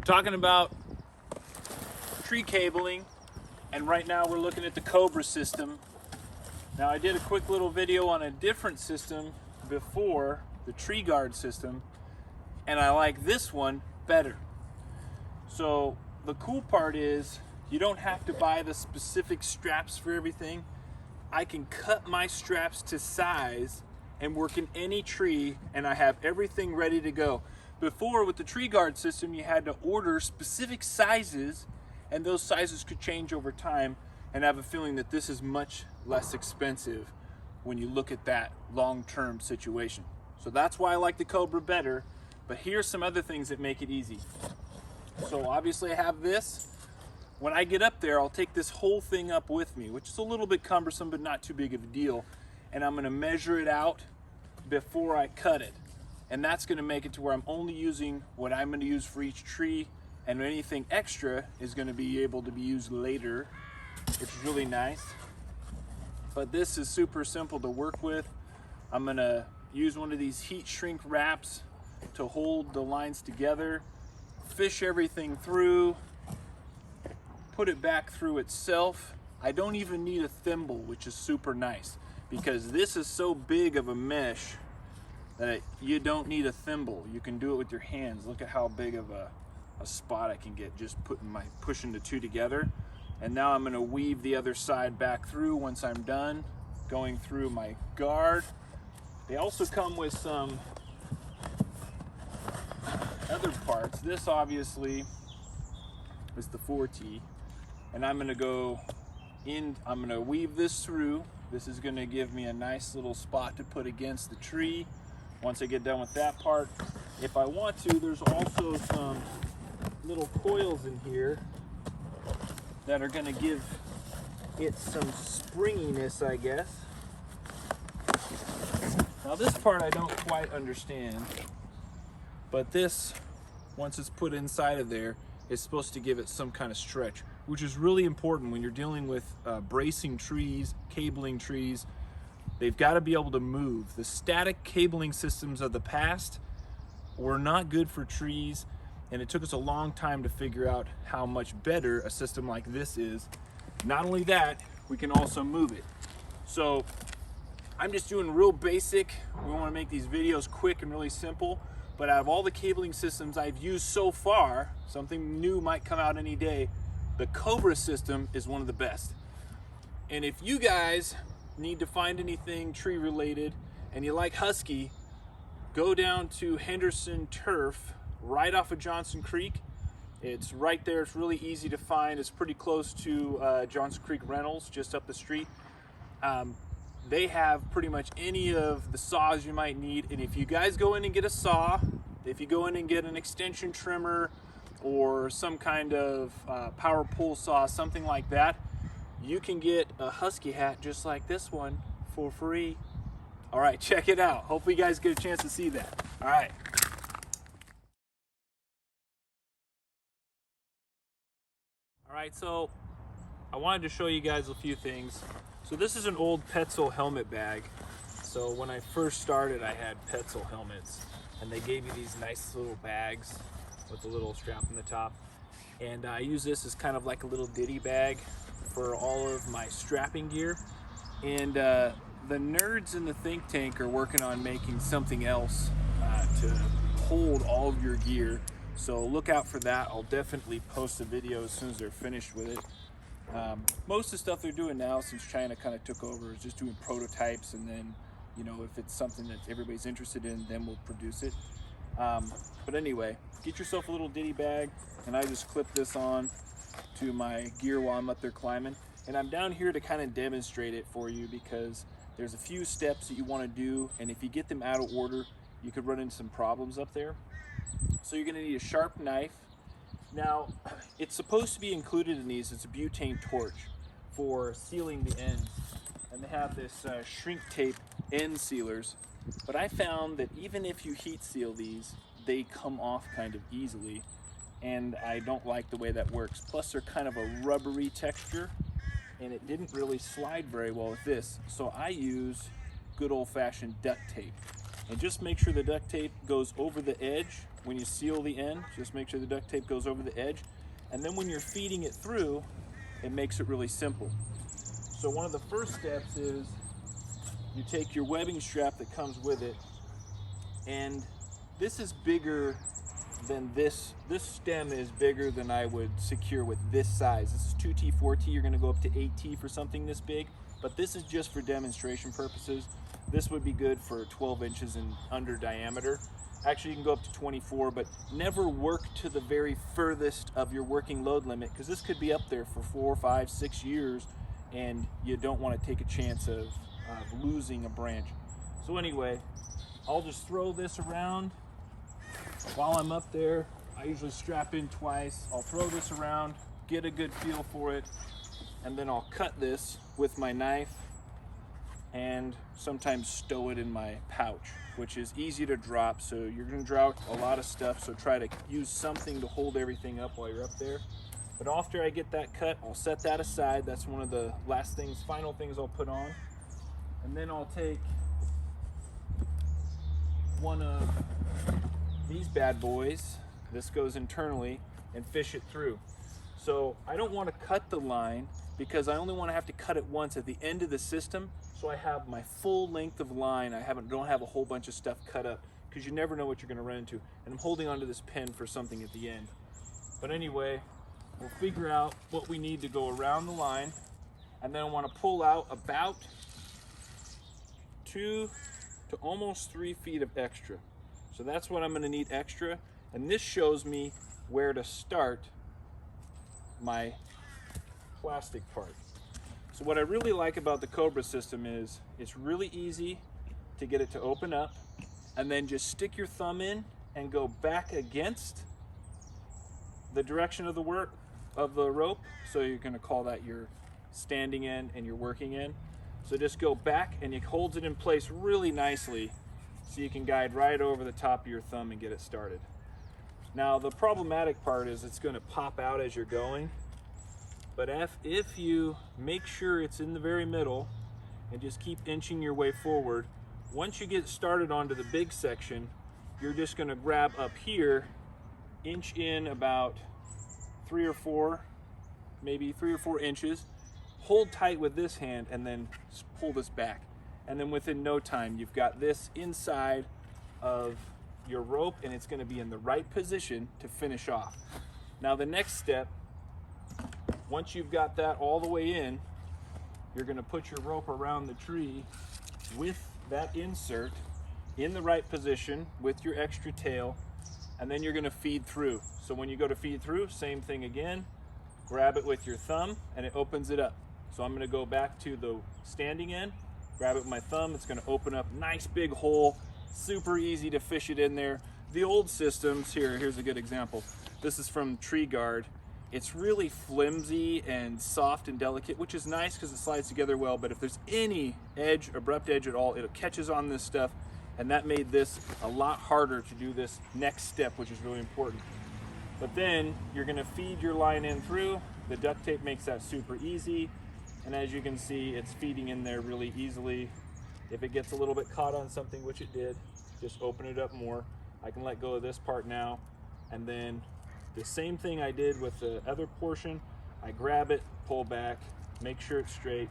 We're talking about tree cabling, and right now we're looking at the Cobra system. Now, I did a quick little video on a different system before, the tree guard system, and I like this one better. So the cool part is you don't have to buy the specific straps for everything. I can cut my straps to size and work in any tree, and I have everything ready to go. Before, with the tree guard system, you had to order specific sizes, and those sizes could change over time, and I have a feeling that this is much less expensive when you look at that long-term situation. So that's why I like the Cobra better, but here's some other things that make it easy. So obviously I have this. When I get up there, I'll take this whole thing up with me, which is a little bit cumbersome, but not too big of a deal. And I'm gonna measure it out before I cut it. And that's gonna make it to where I'm only using what I'm gonna use for each tree, and anything extra is gonna be able to be used later, which is really nice. But this is super simple to work with. I'm gonna use one of these heat shrink wraps to hold the lines together, fish everything through, put it back through itself. I don't even need a thimble, which is super nice, because this is so big of a mesh that you don't need a thimble. You can do it with your hands. Look at how big of a spot I can get just pushing the two together. And now I'm gonna weave the other side back through once I'm done going through my guard. They also come with some other parts. This obviously is the 4T, and I'm gonna go in, I'm gonna weave this through. This is gonna give me a nice little spot to put against the tree. Once I get done with that part, if I want to, there's also some little coils in here that are gonna give it some springiness, I guess. Now this part I don't quite understand, but this, once it's put inside of there, is supposed to give it some kind of stretch, which is really important when you're dealing with bracing trees, cabling trees. They've got to be able to move. The static cabling systems of the past were not good for trees, and it took us a long time to figure out how much better a system like this is. Not only that, we can also move it. So I'm just doing real basic. We want to make these videos quick and really simple, but out of all the cabling systems I've used so far, something new might come out any day, the Cobra system is one of the best. And if you guys need to find anything tree related and you like Husky, go down to Henderson Turf right off of Johnson Creek. It's right there. It's really easy to find. It's pretty close to Johnson Creek Rentals, just up the street. They have pretty much any of the saws you might need, and if you guys go in and get a saw, if you go in and get an extension trimmer or some kind of power pull saw, something like that, you can get a Husky hat just like this one for free. All right, check it out. Hopefully you guys get a chance to see that. All right. All right, so I wanted to show you guys a few things. So this is an old Petzl helmet bag. So when I first started, I had Petzl helmets, and they gave me these nice little bags with a little strap on the top. And I use this as kind of like a little ditty bag for all of my strapping gear. And the nerds in the think tank are working on making something else to hold all of your gear. So look out for that. I'll definitely post a video as soon as they're finished with it. Most of the stuff they're doing now, since China kind of took over, is just doing prototypes, and then, you know, if it's something that everybody's interested in, then we'll produce it. But anyway, get yourself a little ditty bag, and I just clip this on to my gear while I'm up there climbing. And I'm down here to kind of demonstrate it for you, because there's a few steps that you want to do, and if you get them out of order, you could run into some problems up there. So you're going to need a sharp knife. Now, it's supposed to be included in these. It's a butane torch for sealing the ends, and they have this shrink tape end sealers. But I found that even if you heat seal these, they come off kind of easily, and I don't like the way that works. Plus, they're kind of a rubbery texture, and it didn't really slide very well with this. So I use good old-fashioned duct tape. And just make sure the duct tape goes over the edge. When you seal the end, just make sure the duct tape goes over the edge. And then when you're feeding it through, it makes it really simple. So one of the first steps is you take your webbing strap that comes with it, and this is bigger than this. This stem is bigger than I would secure with this size. This is 2T, 4T. You're going to go up to 8T for something this big, but this is just for demonstration purposes. This would be good for 12 inches and under diameter. Actually, you can go up to 24, but never work to the very furthest of your working load limit, because this could be up there for 4, 5, 6 years, and you don't want to take a chance of losing a branch. So anyway, I'll just throw this around. While I'm up there, I usually strap in twice. I'll throw this around, get a good feel for it, and then I'll cut this with my knife and sometimes stow it in my pouch, which is easy to drop. So you're going to drop a lot of stuff, so try to use something to hold everything up while you're up there. But after I get that cut, I'll set that aside. That's one of the last things, final things I'll put on. And then I'll take one of these bad boys, this goes internally, and fish it through. So I don't want to cut the line because I only want to have to cut it once at the end of the system, so I have my full length of line. I don't have a whole bunch of stuff cut up, because you never know what you're going to run into. And I'm holding onto this pin for something at the end. But anyway, we'll figure out what we need to go around the line, and then I want to pull out about 2 to almost 3 feet of extra. So that's what I'm going to need extra, and this shows me where to start my plastic part. So what I really like about the Cobra system is it's really easy to get it to open up, and then just stick your thumb in and go back against the direction of the rope. So you're going to call that your standing end and your working end. So just go back, and it holds it in place really nicely, so you can guide right over the top of your thumb and get it started. Now the problematic part is it's going to pop out as you're going, but if you make sure it's in the very middle and just keep inching your way forward, once you get started onto the big section, you're just going to grab up here, inch in about 3 or 4, maybe 3 or 4 inches, hold tight with this hand, and then pull this back. And then within no time, you've got this inside of your rope, and it's going to be in the right position to finish off. Now the next step, once you've got that all the way in, you're going to put your rope around the tree with that insert in the right position with your extra tail, and then you're going to feed through. So when you go to feed through, same thing again, grab it with your thumb and it opens it up. So I'm going to go back to the standing end, grab it with my thumb, it's going to open up, nice big hole, super easy to fish it in there. The old systems, here's a good example. This is from Tree Guard. It's really flimsy and soft and delicate, which is nice because it slides together well, but if there's any edge, abrupt edge at all, it catches on this stuff, and that made this a lot harder to do this next step, which is really important. But then you're going to feed your line in through. The duct tape makes that super easy, and as you can see, it's feeding in there really easily. If it gets a little bit caught on something, which it did, just open it up more. I can let go of this part now, and then the same thing I did with the other portion. I grab it, pull back, make sure it's straight,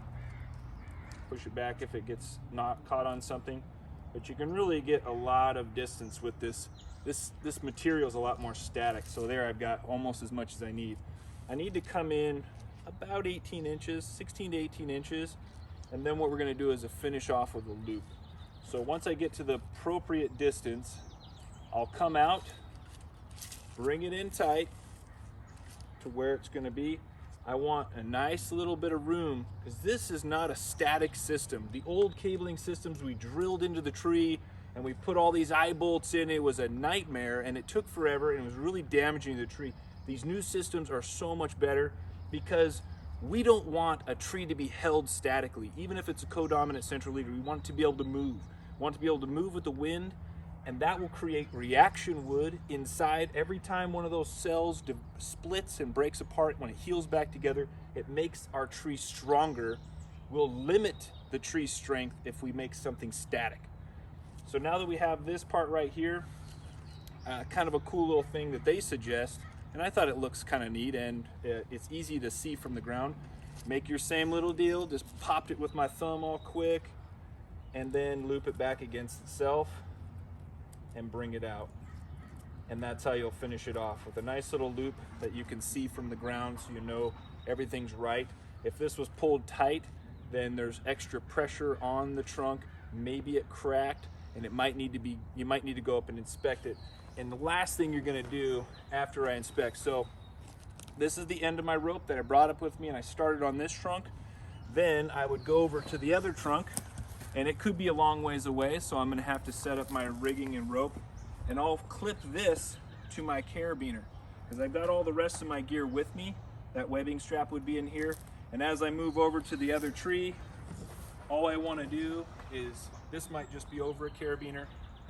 push it back if it gets not caught on something. But you can really get a lot of distance with this. This material is a lot more static. So there I've got almost as much as I need. I need to come in about 18 inches, 16 to 18 inches. And then what we're gonna do is a finish off with a loop. So once I get to the appropriate distance, I'll come out, bring it in tight to where it's going to be. I want a nice little bit of room, because this is not a static system. The old cabling systems, we drilled into the tree and we put all these eye bolts in. It was a nightmare and it took forever and it was really damaging the tree. These new systems are so much better because we don't want a tree to be held statically. Even if it's a co-dominant central leader, we want it to be able to move. We want it to be able to move with the wind, and that will create reaction wood inside. Every time one of those cells splits and breaks apart, when it heals back together, it makes our tree stronger. We'll limit the tree's strength if we make something static. So now that we have this part right here, kind of a cool little thing that they suggest, and I thought it looks kind of neat, and it's easy to see from the ground. Make your same little deal, just popped it with my thumb all quick, and then loop it back against itself and bring it out. And that's how you'll finish it off, with a nice little loop that you can see from the ground so you know everything's right. If this was pulled tight, then there's extra pressure on the trunk. Maybe it cracked, and it might need to be, you might need to go up and inspect it. And the last thing you're gonna do after I inspect, so this is the end of my rope that I brought up with me, and I started on this trunk. Then I would go over to the other trunk, and it could be a long ways away, so I'm gonna have to set up my rigging and rope, and I'll clip this to my carabiner, because I've got all the rest of my gear with me. That webbing strap would be in here, and as I move over to the other tree, all I wanna do is, this might just be over a carabiner,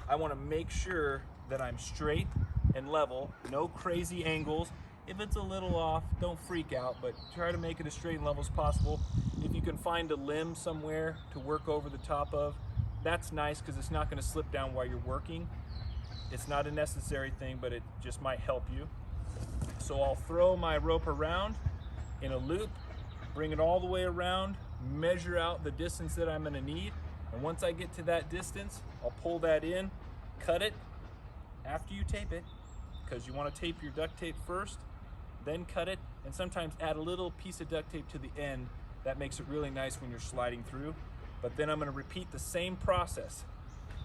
I wanna make sure that I'm straight and level, no crazy angles. If it's a little off, don't freak out, but try to make it as straight and level as possible. If you can find a limb somewhere to work over the top of, that's nice, because it's not going to slip down while you're working. It's not a necessary thing, but it just might help you. So I'll throw my rope around in a loop, bring it all the way around, measure out the distance that I'm going to need, and once I get to that distance, I'll pull that in, cut it after you tape it, because you want to tape your duct tape first, then cut it, and sometimes add a little piece of duct tape to the end. That makes it really nice when you're sliding through. But then I'm going to repeat the same process.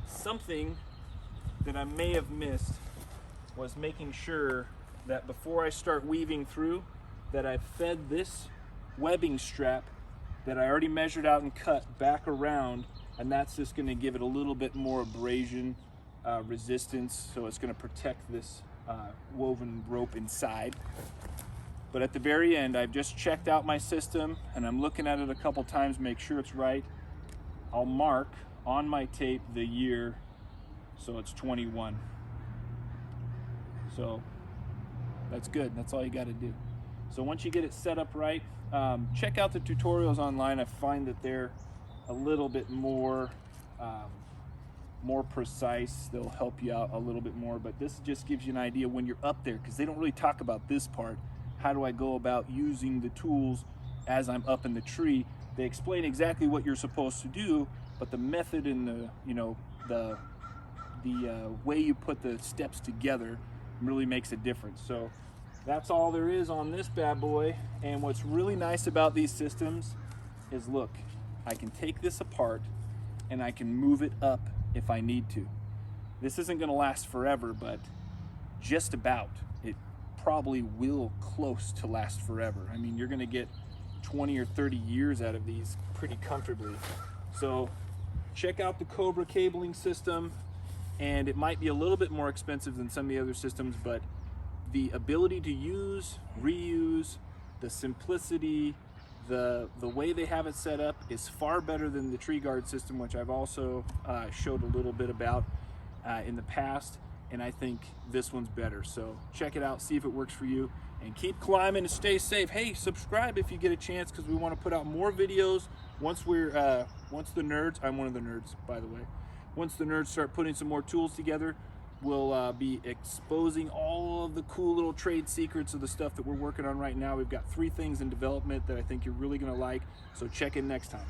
Something that I may have missed was making sure that before I start weaving through, that I've fed this webbing strap that I already measured out and cut back around, and that's just going to give it a little bit more abrasion resistance, so it's going to protect this woven rope inside. But at the very end, I've just checked out my system, and I'm looking at it a couple times, make sure it's right. I'll mark on my tape the year, so it's 21. So that's good, that's all you got to do. So once you get it set up right, check out the tutorials online. I find that they're a little bit more precise. They'll help you out a little bit more, but this just gives you an idea when you're up there, because they don't really talk about this part. How do I go about using the tools as I'm up in the tree? They explain exactly what you're supposed to do, but the method and the way you put the steps together really makes a difference. So that's all there is on this bad boy. And what's really nice about these systems is, look, I can take this apart and I can move it up if I need to. This isn't going to last forever, but just about. It probably will close to last forever. I mean, you're going to get 20 or 30 years out of these pretty comfortably. So check out the Cobra cabling system, and it might be a little bit more expensive than some of the other systems, but the ability to use, reuse, the simplicity, the way they have it set up is far better than the tree guard system, which I've also showed a little bit about in the past, and I think this one's better. So check it out, see if it works for you, and keep climbing and stay safe. Hey, subscribe if you get a chance, because we want to put out more videos once the nerds, I'm one of the nerds, by the way, once the nerds start putting some more tools together, we'll be exposing all of the cool little trade secrets of the stuff that we're working on right now. We've got 3 things in development that I think you're really going to like, so check in next time.